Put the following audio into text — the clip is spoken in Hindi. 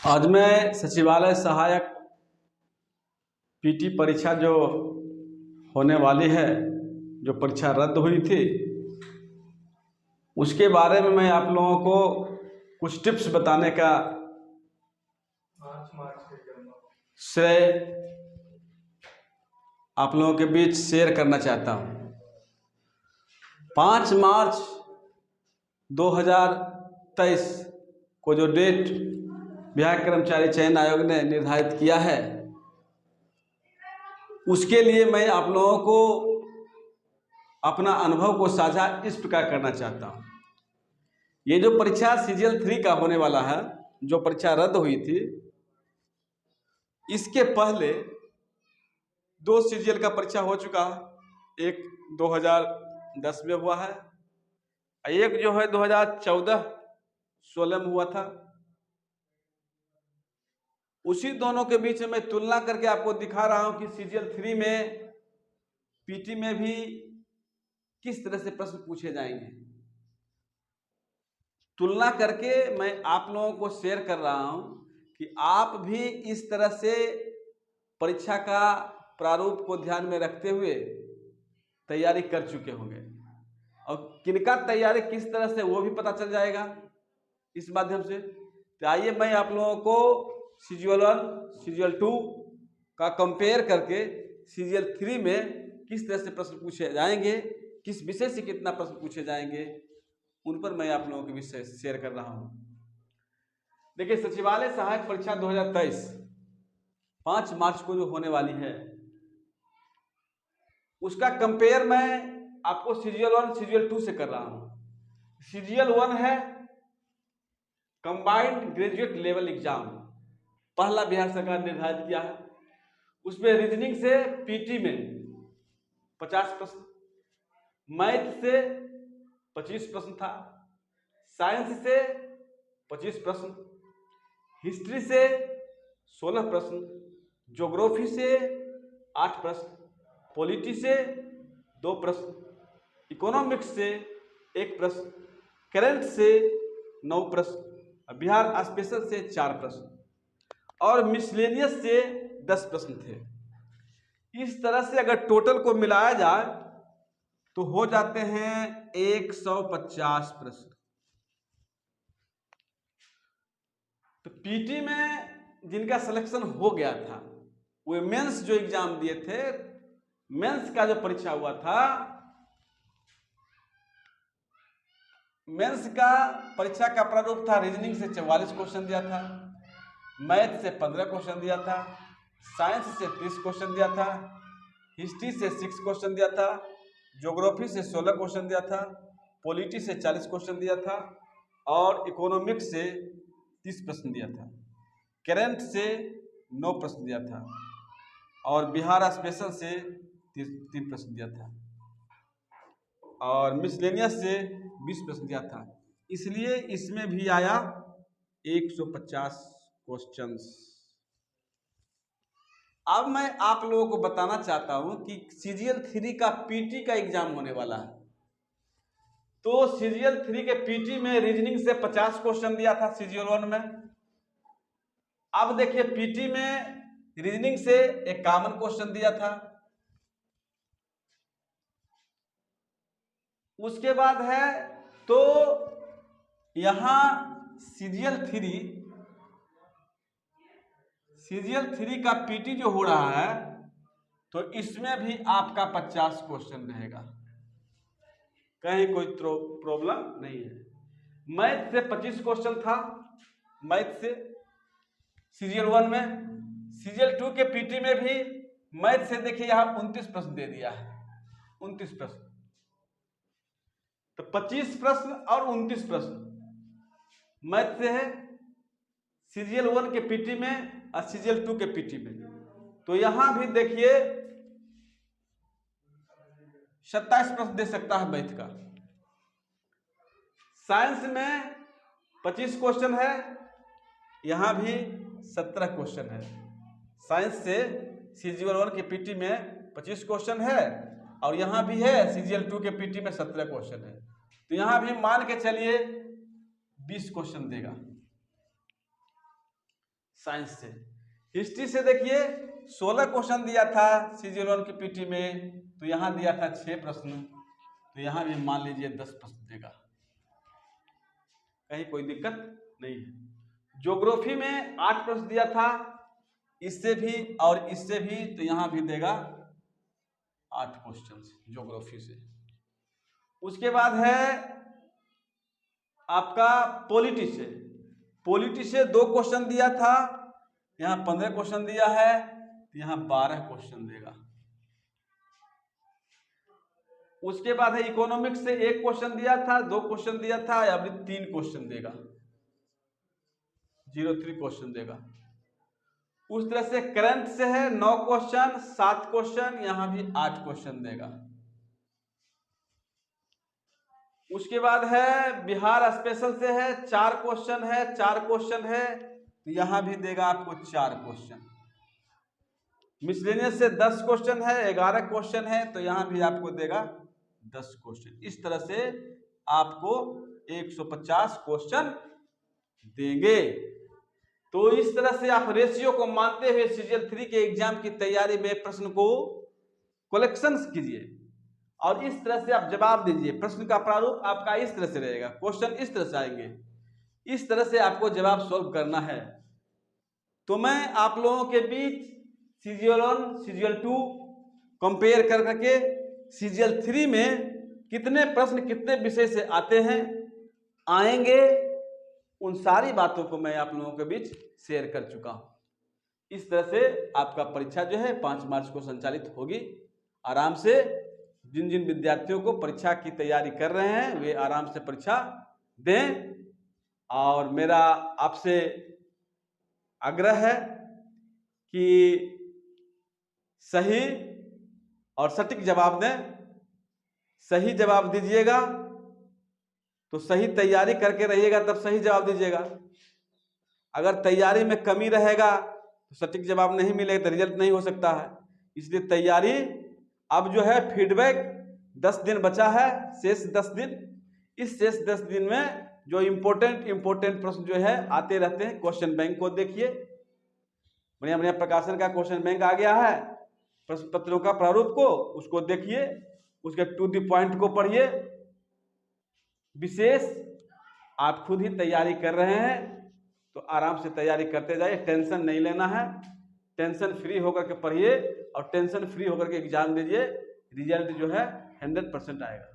आज मैं सचिवालय सहायक पीटी परीक्षा जो होने वाली है, जो परीक्षा रद्द हुई थी, उसके बारे में मैं आप लोगों को कुछ टिप्स बताने का श्रेय आप लोगों के बीच शेयर करना चाहता हूँ। 5 मार्च 2023 को जो डेट बिहार कर्मचारी चयन आयोग ने निर्धारित किया है, उसके लिए मैं आप लोगों को अपना अनुभव को साझा इस प्रकार करना चाहता हूँ। ये जो परीक्षा सीजीएल 3 का होने वाला है, जो परीक्षा रद्द हुई थी, इसके पहले 2 सीजीएल का परीक्षा हो चुका है। एक 2010 में हुआ है, एक जो है 2014-16 में हुआ था। उसी दोनों के बीच में मैं तुलना करके आपको दिखा रहा हूं कि सीजीएल 3 में पीटी में भी किस तरह से प्रश्न पूछे जाएंगे। तुलना करके मैं आप लोगों को शेयर कर रहा हूं कि आप भी इस तरह से परीक्षा का प्रारूप को ध्यान में रखते हुए तैयारी कर चुके होंगे, और किनका तैयारी किस तरह से वो भी पता चल जाएगा इस माध्यम से। तो आइए मैं आप लोगों को सीजीएल 1, सीजीएल 2 का कंपेयर करके सीजीएल 3 में किस तरह से प्रश्न पूछे जाएंगे, किस विषय से कितना प्रश्न पूछे जाएंगे, उन पर मैं आप लोगों के विषय शेयर कर रहा हूं। देखिए, सचिवालय सहायक परीक्षा 2023 5 मार्च को जो होने वाली है, उसका कंपेयर मैं आपको सीजीएल 1, सीजीएल 2 से कर रहा हूं। सीजीएल 1 है कंबाइंड ग्रेजुएट लेवल एग्जाम, पहला बिहार सरकार ने निर्धारित किया है। उसमें रीजनिंग से पीटी में 50 प्रश्न, मैथ से 25 प्रश्न था, साइंस से 25 प्रश्न, हिस्ट्री से 16 प्रश्न, ज्योग्राफी से 8 प्रश्न, पॉलिटी से 2 प्रश्न, इकोनॉमिक्स से 1 प्रश्न, करंट से 9 प्रश्न, बिहार स्पेशल से 4 प्रश्न और मिसलेनियस से 10 प्रश्न थे। इस तरह से अगर टोटल को मिलाया जाए तो हो जाते हैं 150 प्रश्न। तो पीटी में जिनका सिलेक्शन हो गया था, वो मेंस जो एग्जाम दिए थे, मेंस का जो परीक्षा हुआ था, मेंस का परीक्षा का प्रारूप था, रीजनिंग से 44 क्वेश्चन दिया था, मैथ से 15 क्वेश्चन दिया था, साइंस से 30 क्वेश्चन दिया था, हिस्ट्री से 6 क्वेश्चन दिया था, ज्योग्राफी से 16 क्वेश्चन दिया था, पॉलिटी से 40 क्वेश्चन दिया था और इकोनॉमिक्स से 30 प्रश्न दिया था, करंट से 9 प्रश्न दिया था और बिहार स्पेशल से 3 प्रश्न दिया था और मिसलेनियस से 20 प्रश्न दिया था। इसलिए इसमें भी आया 150 क्वेश्चंस। अब मैं आप लोगों को बताना चाहता हूं कि सीजीएल 3 का पीटी का एग्जाम होने वाला है। तो सीजीएल 3 के पीटी में रीजनिंग से 50 क्वेश्चन दिया था सीजीएल 1 में। अब देखिए, पीटी में रीजनिंग से 51 क्वेश्चन दिया था। उसके बाद है तो यहां सीजीएल 3 का पीटी जो हो रहा है, तो इसमें भी आपका 50 क्वेश्चन रहेगा, कहीं कोई प्रॉब्लम नहीं है। मैथ से 25 क्वेश्चन था, मैथ से सीजीएल 1 में। सीजीएल 2 के पीटी में भी मैथ से देखिए यहां 29 प्रश्न दे दिया है, 29 प्रश्न। तो 25 प्रश्न और 29 प्रश्न मैथ से है सीजीएल 1 के पीटी में और सीजीएल 2 के पीटी में। तो यहां भी देखिए 27 प्रश्न दे सकता है मैथ का। साइंस में 25 क्वेश्चन है, यहां भी 17 क्वेश्चन है। साइंस से सीजीएल 1 के पीटी में 25 क्वेश्चन है और यहां भी है सीजीएल 2 के पीटी में 17 क्वेश्चन है। तो यहां भी मान के चलिए 20 क्वेश्चन देगा साइंस से। हिस्ट्री से देखिए 16 क्वेश्चन दिया था CG1 की पीटी में, तो यहां दिया था 6 प्रश्न, तो यहां भी मान लीजिए 10 प्रश्न देगा, कहीं कोई दिक्कत नहीं है। ज्योग्राफी में 8 प्रश्न दिया था, इससे भी और इससे भी, तो यहां भी देगा 8 क्वेश्चन ज्योग्राफी से। उसके बाद है आपका पॉलिटी से। पॉलिटी से 2 क्वेश्चन दिया था, यहां 15 क्वेश्चन दिया है, तो यहां 12 क्वेश्चन देगा। उसके बाद है इकोनॉमिक्स से 1 क्वेश्चन दिया था, 2 क्वेश्चन दिया था, अभी 3 क्वेश्चन देगा, 03 क्वेश्चन देगा। उस तरह से करंट से है 9 क्वेश्चन, 7 क्वेश्चन, यहां भी 8 क्वेश्चन देगा। उसके बाद है बिहार स्पेशल से है 4 क्वेश्चन है, 4 क्वेश्चन है, तो यहां भी देगा आपको 4 क्वेश्चन। मिसलेनियस से 10 क्वेश्चन है, 11 क्वेश्चन है, तो यहां भी आपको देगा 10 क्वेश्चन। इस तरह से आपको 150 क्वेश्चन देंगे। तो इस तरह से आप रेशियो को मानते हुए CGL3 के एग्जाम की तैयारी में प्रश्न को कलेक्शन कीजिए और इस तरह से आप जवाब दीजिए। प्रश्न का प्रारूप आपका इस तरह से रहेगा, क्वेश्चन इस तरह से आएंगे, इस तरह से आपको जवाब सॉल्व करना है। तो मैं आप लोगों के बीच CGL1 CGL2 कंपेयर कर करके CGL3 में कितने प्रश्न कितने विषय से आते हैं आएंगे, उन सारी बातों को मैं आप लोगों के बीच शेयर कर चुका हूं। इस तरह से आपका परीक्षा जो है 5 मार्च को संचालित होगी। आराम से जिन जिन विद्यार्थियों को परीक्षा की तैयारी कर रहे हैं वे आराम से परीक्षा दें। और मेरा आपसे आग्रह है कि सही और सटीक जवाब दें। सही जवाब दीजिएगा तो सही तैयारी करके रहिएगा, तब सही जवाब दीजिएगा। अगर तैयारी में कमी रहेगा तो सटीक जवाब नहीं मिलेगा, तो रिजल्ट नहीं हो सकता है। इसलिए तैयारी, अब जो है फीडबैक 10 दिन बचा है, शेष 10 दिन, इस शेष 10 दिन में जो इम्पोर्टेंट प्रश्न जो है आते रहते हैं, क्वेश्चन बैंक को देखिए, बढ़िया बढ़िया प्रकाशन का क्वेश्चन बैंक आ गया है, प्रश्न पत्रों का प्रारूप को उसको देखिए, उसके टू द पॉइंट को पढ़िए। विशेष आप खुद ही तैयारी कर रहे हैं तो आराम से तैयारी करते जाइए, टेंशन नहीं लेना है, टेंशन फ्री होकर के पढ़िए और टेंशन फ्री होकर के एग्जाम दीजिए। रिजल्ट जो है 100% आएगा।